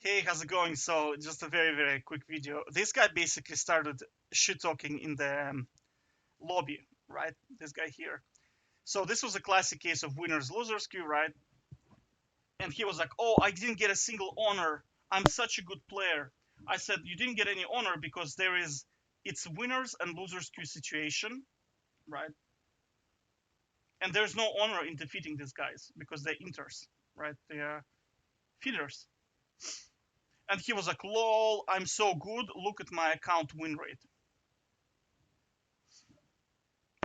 Hey, how's it going? So, just a very, very quick video. This guy basically started shit talking in the lobby, right? This guy here. So, this was a classic case of winners losers queue, right? And he was like, "Oh, I didn't get a single honor. I'm such a good player." I said, "You didn't get any honor because it's winners and losers queue situation, right? And there's no honor in defeating these guys because they're inters, right? They are feeders." And he was like, "Lol, I'm so good. Look at my account win rate."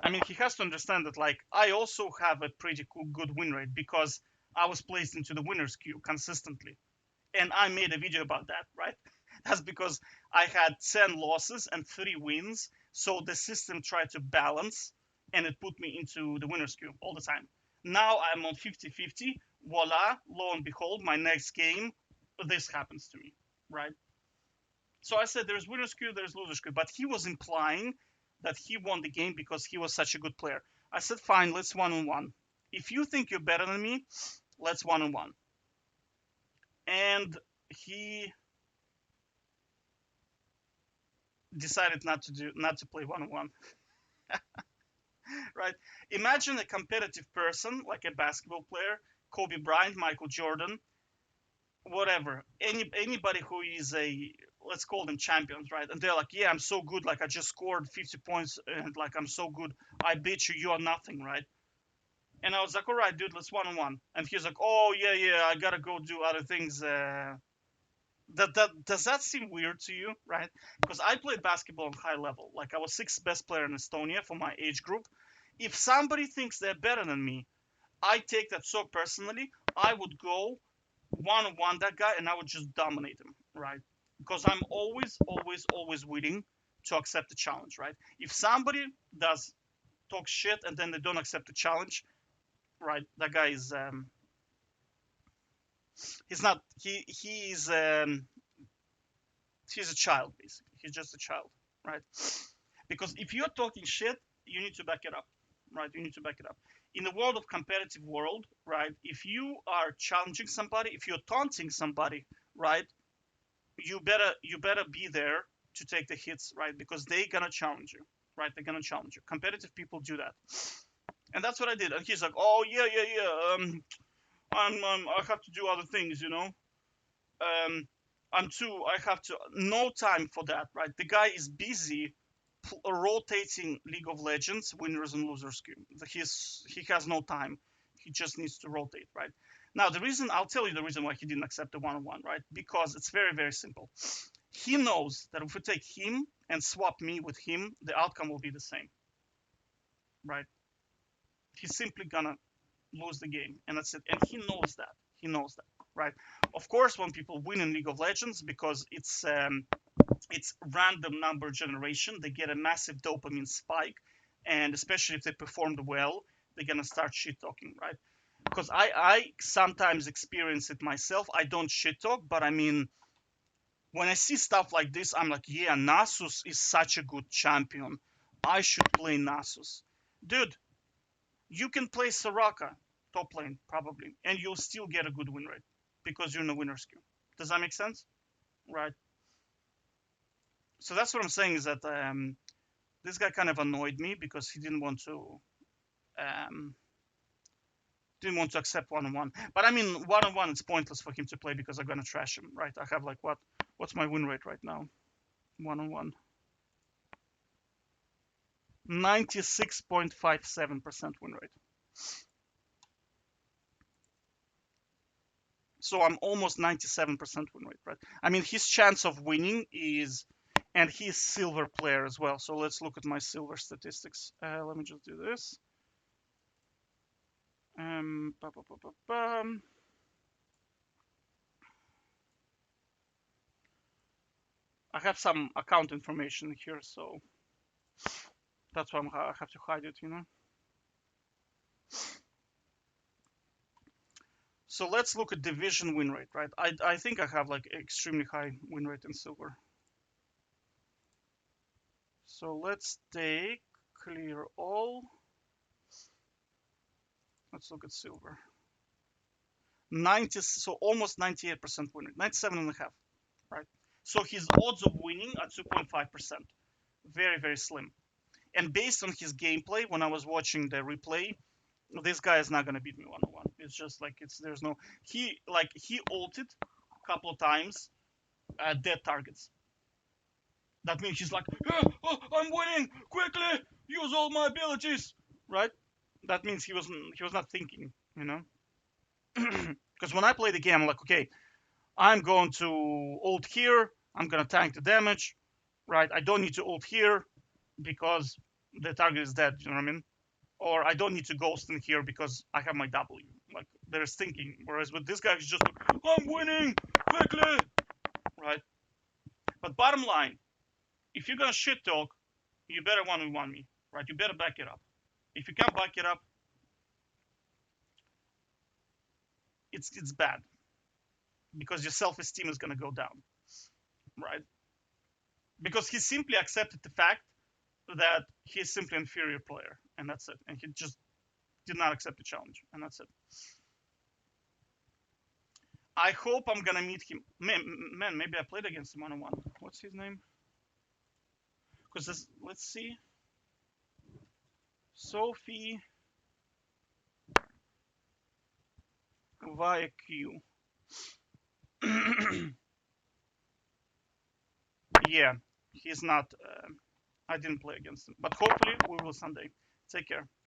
I mean, he has to understand that, like, I also have a pretty cool, good win rate because I was placed into the winners queue consistently. And I made a video about that, right? That's because I had 10 losses and 3 wins. So the system tried to balance and it put me into the winners queue all the time. Now I'm on 50-50. Voila, lo and behold, my next game, this happens to me, right? So I said there's winners queue, there's losers queue, but he was implying that he won the game because he was such a good player. I said, fine, let's one on one. If you think you're better than me, let's one on one. And he decided not to play one on one, right? Imagine a competitive person like a basketball player, Kobe Bryant, Michael Jordan, whatever, anybody who is a, let's call them champions, right? And they're like, yeah, I'm so good, like I just scored 50 points and like I'm so good, I bet you are nothing, right? And I was like, all right, dude, let's one on one. And he's like, oh yeah, I gotta go do other things. That does that seem weird to you, right? Because I played basketball on high level, like I was sixth best player in Estonia for my age group. If somebody thinks they're better than me, I take that so personally. I would go one on one that guy and I would just dominate him, right? Because I'm always willing to accept the challenge, right? If somebody does talk shit and then they don't accept the challenge, right? That guy is he's not he's a child basically. He's just a child, right? Because if you're talking shit, you need to back it up, right? You need to back it up. In the world of competitive world, right? If you are challenging somebody, if you're taunting somebody, right? You better be there to take the hits, right? Because they're gonna challenge you, right? They're gonna challenge you. Competitive people do that, and that's what I did. And he's like, "Oh yeah. I have to do other things, you know. I'm too. I have to. No time for that, right? The guy is busy rotating League of Legends winners and losers queue. He has no time. He just needs to rotate, right? Now the reason I'll tell you the reason why he didn't accept the one-on-one, right? Because it's very very simple. He knows that if we take him and swap me with him, the outcome will be the same, right? He's simply gonna lose the game, and that's it. And he knows that. He knows that, right? Of course, when people win in League of Legends, because it's random number generation, they get a massive dopamine spike, and especially if they performed well, they're gonna start shit talking, right? Because I sometimes experience it myself. I don't shit talk, but I mean, when I see stuff like this, I'm like, yeah, Nasus is such a good champion. I should play Nasus. Dude, you can play Soraka top lane probably, and you'll still get a good win rate because you're in the winner's queue. Does that make sense? Right. So that's what I'm saying is that this guy kind of annoyed me because he um, didn't want to accept one on one. But I mean, one on one, it's pointless for him to play because I'm gonna trash him, right? I have like what's my win rate right now? One on one. 96.57% win rate. So I'm almost 97% win rate, right? I mean, his chance of winning is, and he's silver player as well. So let's look at my silver statistics. Let me just do this. Ba, ba, ba, ba, ba. I have some account information here, so that's why I have to hide it, you know. So let's look at division win rate, right? I think I have like extremely high win rate in silver. So let's take clear all. Let's look at silver. 90, so almost 98% win rate, 97.5, right? So his odds of winning are 2.5%, very, very slim. And based on his gameplay, when I was watching the replay, this guy is not gonna beat me 1-on-1. It's just like there's no he ulted a couple of times at dead targets. That means he's like, oh, I'm winning quickly, use all my abilities, right? That means he was not thinking, you know. Because when I play the game, I'm like, okay, I'm going to ult here, I'm gonna tank the damage, right? I don't need to ult here because the target is dead. You know what I mean? Or I don't need to ghost in here because I have my W. Like there's thinking. Whereas with this guy, he's just like, I'm winning quickly, right? But bottom line, if you're gonna shit talk, you better 1v1 me, right? You better back it up. If you can't back it up, it's bad because your self-esteem is gonna go down, right? Because he simply accepted the fact that he's simply an inferior player, and that's it. And he just did not accept the challenge, and that's it. I hope I'm gonna meet him. Man, maybe I played against him 1-on-1. What's his name? Because let's see. Sophie via Q. Yeah, he's not. I didn't play against him, but hopefully we will someday. Take care.